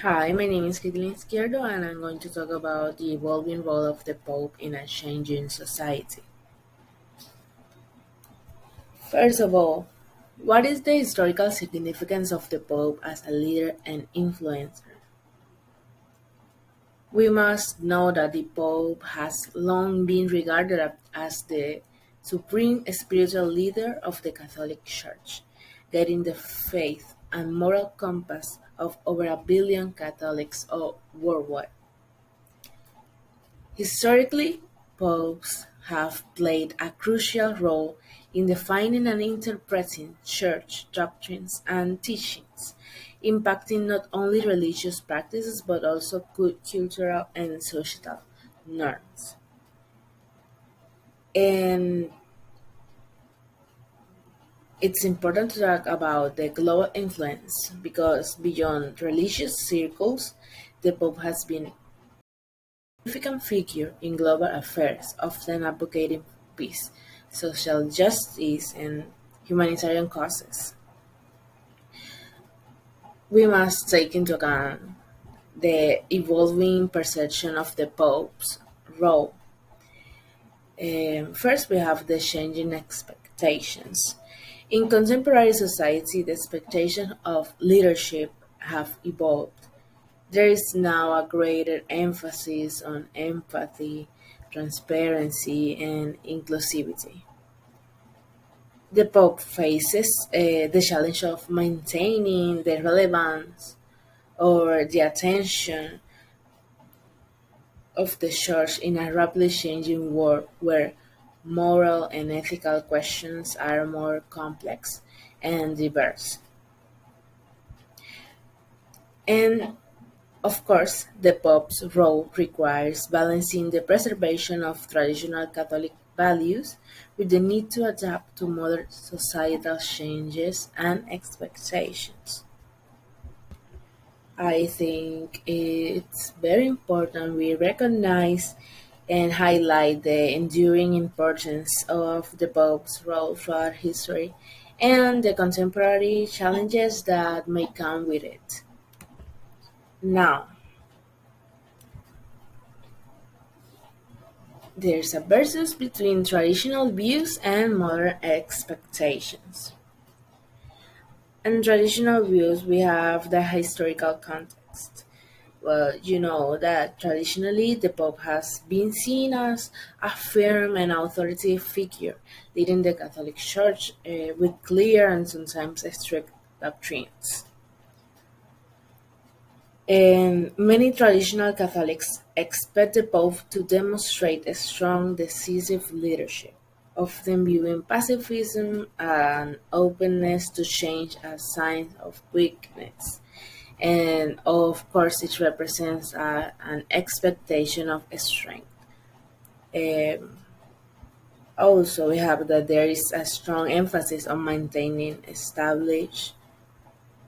Hi, my name is Caitlin Izquierdo, and I'm going to talk about the evolving role of the Pope in a changing society. First of all, what is the historical significance of the Pope as a leader and influencer? We must know that the Pope has long been regarded as the supreme spiritual leader of the Catholic Church, guiding the faith and moral compass of over a billion Catholics worldwide. Historically, popes have played a crucial role in defining and interpreting church doctrines and teachings, impacting not only religious practices but also cultural and social norms. And it's important to talk about the global influence because beyond religious circles, the Pope has been significant figure in global affairs, often advocating peace, social justice, and humanitarian causes. We must take into account the evolving perception of the Pope's role. First, we have the changing expectations. In contemporary society, the expectations of leadership have evolved. There is now a greater emphasis on empathy, transparency, and inclusivity. The Pope faces the challenge of maintaining the relevance or the attention of the Church in a rapidly changing world where moral and ethical questions are more complex and diverse. And of course, the Pope's role requires balancing the preservation of traditional Catholic values with the need to adapt to modern societal changes and expectations. I think it's very important we recognize and highlight the enduring importance of the Pope's role throughout history and the contemporary challenges that may come with it. Now, there's a versus between traditional views and modern expectations. In traditional views, we have the historical context. Well, you know that traditionally the Pope has been seen as a firm and authoritative figure leading the Catholic Church with clear and sometimes strict doctrines. And many traditional Catholics expect the Pope to demonstrate a strong, decisive leadership, often viewing pacifism and openness to change as signs of weakness. And of course, it represents an expectation of strength. Um, Also, we have that there is a strong emphasis on maintaining established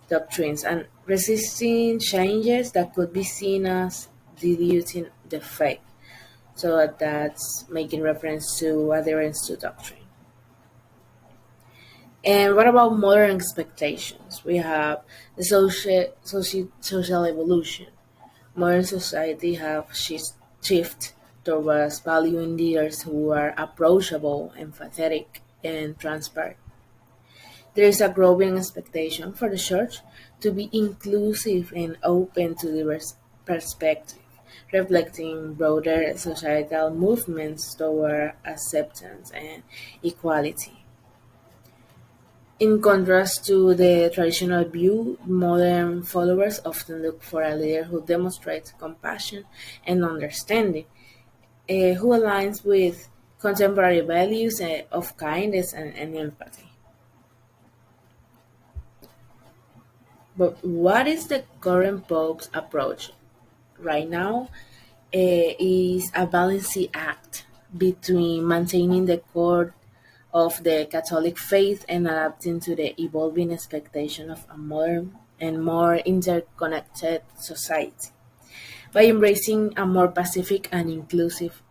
doctrines and resisting changes that could be seen as diluting the faith. So that's making reference to adherence to doctrine. And what about modern expectations? We have the social evolution. Modern society have shifted towards valuing leaders who are approachable, empathetic, and transparent. There is a growing expectation for the church to be inclusive and open to diverse perspectives, reflecting broader societal movements toward acceptance and equality. In contrast to the traditional view, modern followers often look for a leader who demonstrates compassion and understanding, who aligns with contemporary values of kindness and empathy. But what is the current Pope's approach? Right now, is a balancing act between maintaining the core of the Catholic faith and adapting to the evolving expectation of a modern and more interconnected society. By embracing a more pacific and inclusive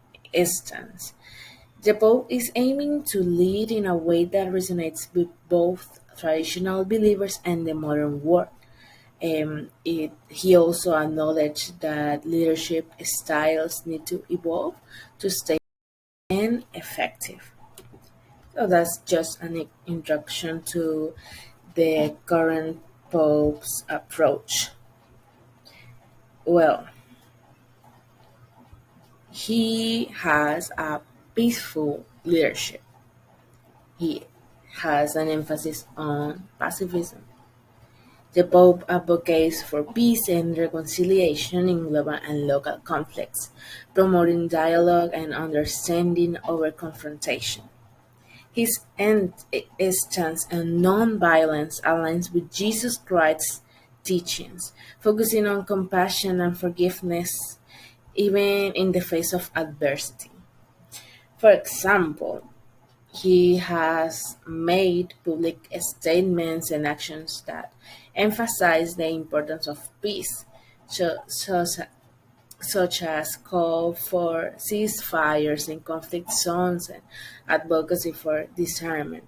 stance, the Pope is aiming to lead in a way that resonates with both traditional believers and the modern world, He also acknowledged that leadership styles need to evolve to stay effective. So that's just an introduction to the current Pope's approach. Well, he has a peaceful leadership. He has an emphasis on pacifism. The Pope advocates for peace and reconciliation in global and local conflicts, promoting dialogue and understanding over confrontation. His stance on nonviolence aligns with Jesus Christ's teachings, focusing on compassion and forgiveness even in the face of adversity. For example, he has made public statements and actions that emphasize the importance of peace, so, such, such as call for ceasefires in conflict zones and advocacy for disarmament.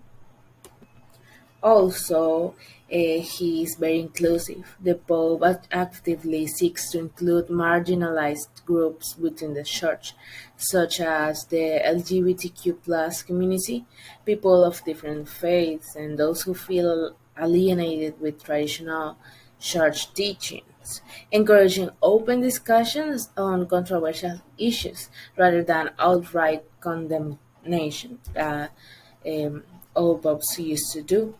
Also, he is very inclusive. The Pope actively seeks to include marginalized groups within the Church, such as the LGBTQ plus community, people of different faiths, and those who feel alienated with traditional Church teachings, encouraging open discussions on controversial issues rather than outright condemnation that all popes used to do,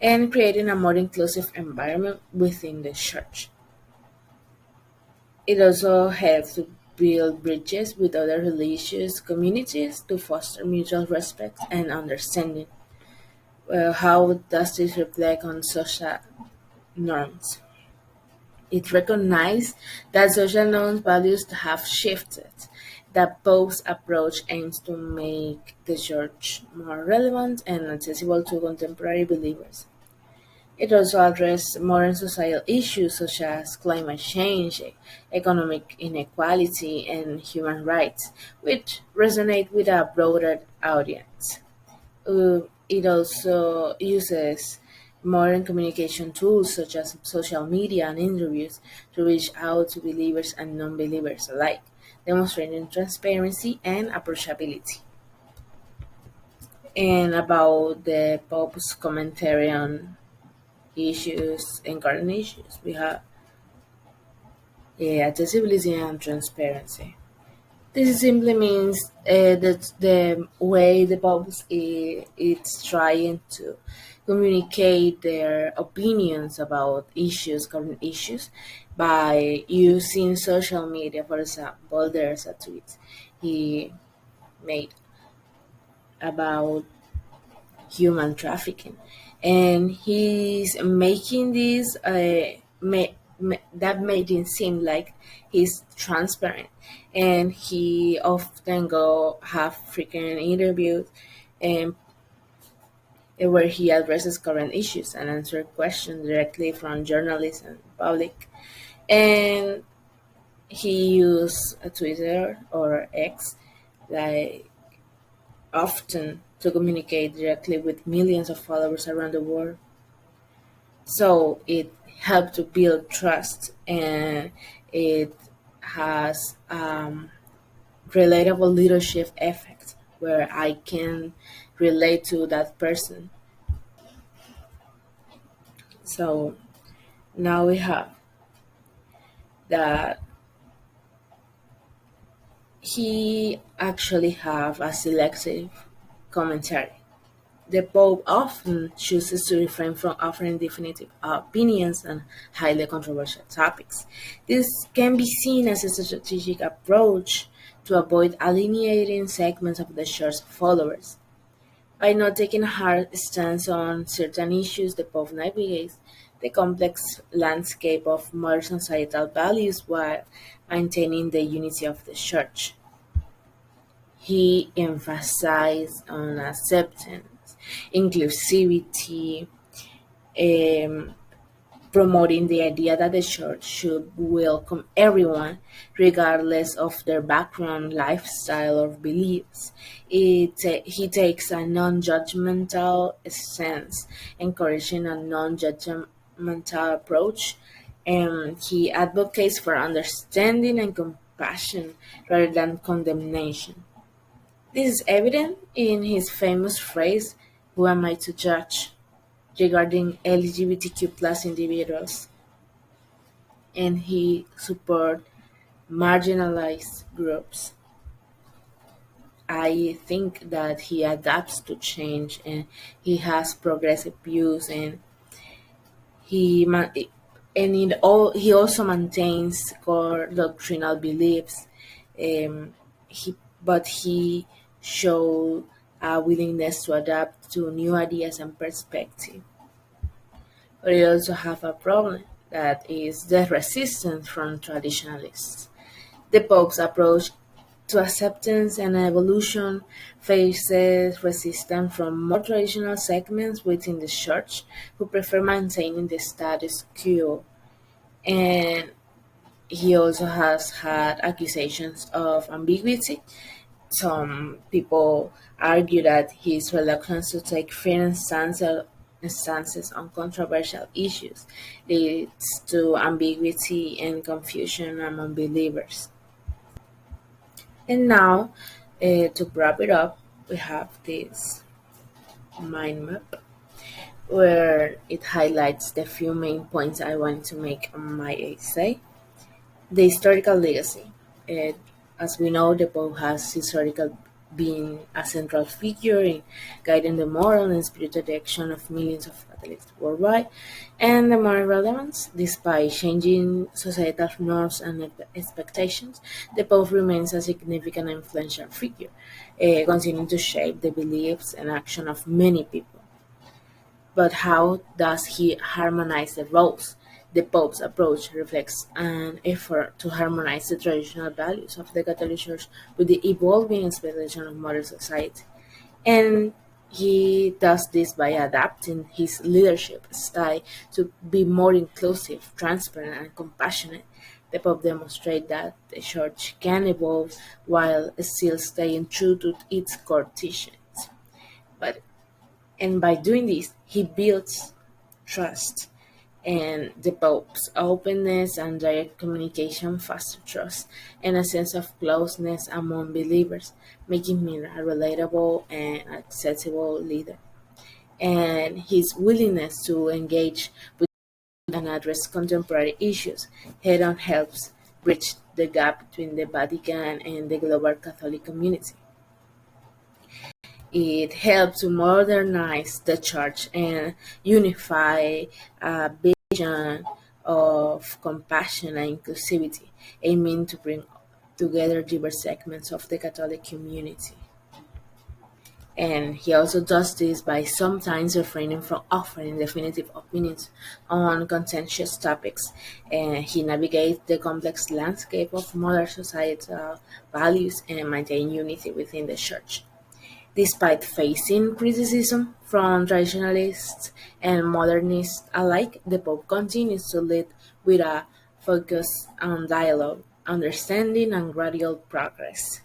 and creating a more inclusive environment within the church. It also helps to build bridges with other religious communities to foster mutual respect and understanding. Well, how does this reflect on social norms? It recognizes that social norms values have shifted. The Pope's approach aims to make the church more relevant and accessible to contemporary believers. It also addressed modern societal issues such as climate change, economic inequality, and human rights, which resonate with a broader audience. It also uses modern communication tools such as social media and interviews to reach out to believers and non believers alike, demonstrating transparency and approachability. And about the Pope's commentary on issues and current issues. We have accessibility and transparency. This simply means that the way the public is trying to communicate their opinions about issues, current issues, by using social media. For example, there's a tweet he made about human trafficking, and he's making this that made him seem like he's transparent, and he often go have frequent interviews and where he addresses current issues and answer questions directly from journalists and public, and he used Twitter or X like often to communicate directly with millions of followers around the world. So it helped to build trust, and it has relatable leadership effect where I can relate to that person. So now we have that he actually have a selective commentary. The Pope often chooses to refrain from offering definitive opinions on highly controversial topics. This can be seen as a strategic approach to avoid alienating segments of the church's followers. By not taking a hard stance on certain issues, the Pope navigates the complex landscape of modern societal values while maintaining the unity of the church. He emphasized on acceptance, inclusivity, um, promoting the idea that the church should welcome everyone, regardless of their background, lifestyle, or beliefs. He takes a non-judgmental stance, encouraging a non-judgmental approach He advocates for understanding and compassion rather than condemnation. This is evident in his famous phrase, "Who am I to judge?" regarding LGBTQ plus individuals, and he support marginalized groups. I think that he adapts to change and he has progressive views and he ma- and he also maintains core doctrinal beliefs. He but he showed a willingness to adapt to new ideas and perspective. But we also have a problem that is the resistance from traditionalists. The Pope's approach to acceptance and evolution faces resistance from more traditional segments within the Church who prefer maintaining the status quo. And he also has had accusations of ambiguity. Some people argue that his reluctance to take firm stances on controversial issues leads to ambiguity and confusion among believers. And now, to wrap it up, we have this mind map where it highlights the few main points I want to make on my essay. The historical legacy. Uh, as we know, the Pope has historically been a central figure in guiding the moral and spiritual direction of millions of Catholics worldwide, and the moral relevance, despite changing societal norms and expectations, the Pope remains a significant and influential figure, continuing to shape the beliefs and action of many people. But how does he harmonize the roles? The Pope's approach reflects an effort to harmonize the traditional values of the Catholic Church with the evolving expectations of modern society. And he does this by adapting his leadership style to be more inclusive, transparent, and compassionate. The Pope demonstrates that the Church can evolve while still staying true to its core teachings. But and by doing this, he builds trust. And the Pope's openness and direct communication foster trust and a sense of closeness among believers, making him a relatable and accessible leader. And his willingness to engage with and address contemporary issues head on helps bridge the gap between the Vatican and the global Catholic community. It helped to modernize the church and unify a vision of compassion and inclusivity, aiming to bring together diverse segments of the Catholic community. And he also does this by sometimes refraining from offering definitive opinions on contentious topics. And he navigates the complex landscape of modern societal values and maintain unity within the church. Despite facing criticism from traditionalists and modernists alike, the Pope continues to lead with a focus on dialogue, understanding, and gradual progress.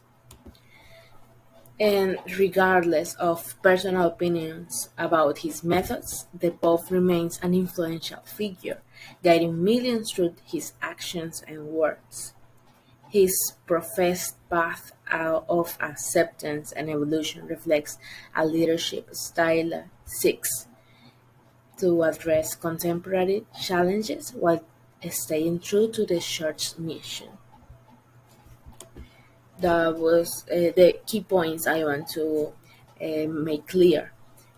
And regardless of personal opinions about his methods, the Pope remains an influential figure, guiding millions through his actions and words. His professed path out of acceptance and evolution reflects a leadership style that seeks to address contemporary challenges while staying true to the church's mission. That was the key points I want to make clear.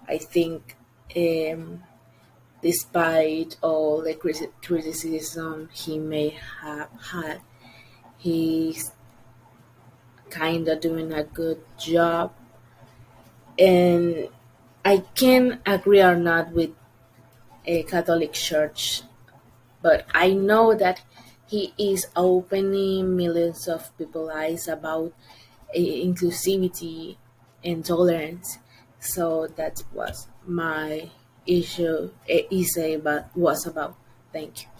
I think, um, despite all the criticism he may have had, he's kind of doing a good job. And I can agree or not with a Catholic Church, but I know that he is opening millions of people's eyes about inclusivity and tolerance. So that was my issue, essay, but was about. Thank you.